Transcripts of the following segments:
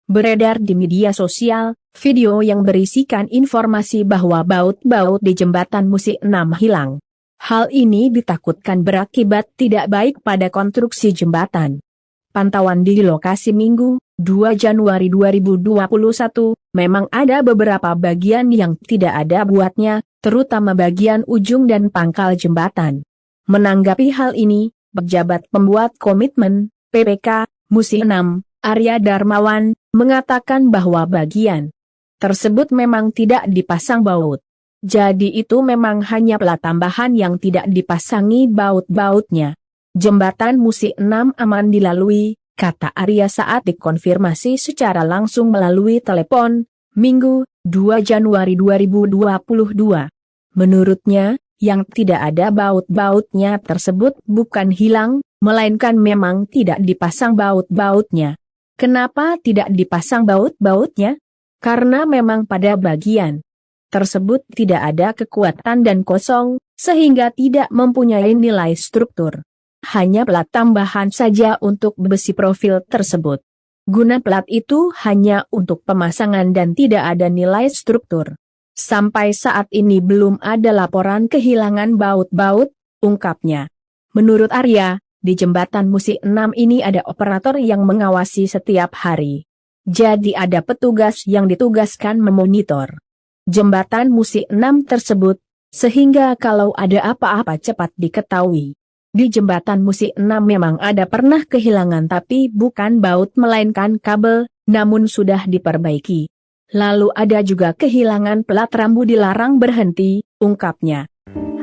Beredar di media sosial, video yang berisikan informasi bahwa baut-baut di jembatan Musi 6 hilang. Hal ini ditakutkan berakibat tidak baik pada konstruksi jembatan. Pantauan di lokasi Minggu, 2 Januari 2021, memang ada beberapa bagian yang tidak ada buatnya, terutama bagian ujung dan pangkal jembatan. Menanggapi hal ini, pejabat pembuat komitmen, PPK, Musi 6, Arya Darmawan, mengatakan bahwa bagian tersebut memang tidak dipasang baut. Jadi itu memang hanya plat tambahan yang tidak dipasangi baut-bautnya. Jembatan Musi 6 aman dilalui, kata Arya saat dikonfirmasi secara langsung melalui telepon, Minggu, 2 Januari 2022. Menurutnya, yang tidak ada baut-bautnya tersebut bukan hilang, melainkan memang tidak dipasang baut-bautnya. Kenapa tidak dipasang baut-bautnya? Karena memang pada bagian tersebut tidak ada kekuatan dan kosong, sehingga tidak mempunyai nilai struktur. Hanya plat tambahan saja untuk besi profil tersebut. Guna plat itu hanya untuk pemasangan dan tidak ada nilai struktur. Sampai saat ini belum ada laporan kehilangan baut-baut, ungkapnya. Menurut Arya, di jembatan Musi 6 ini ada operator yang mengawasi setiap hari. Jadi ada petugas yang ditugaskan memonitor jembatan Musi 6 tersebut, sehingga kalau ada apa-apa cepat diketahui. Di jembatan Musi 6 memang ada pernah kehilangan tapi bukan baut melainkan kabel, namun sudah diperbaiki. Lalu ada juga kehilangan plat rambu dilarang berhenti, ungkapnya.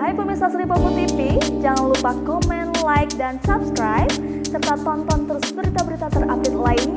Hai pemirsa Sri Popo TV, jangan lupa komen, like, dan subscribe, serta tonton terus berita-berita terupdate lainnya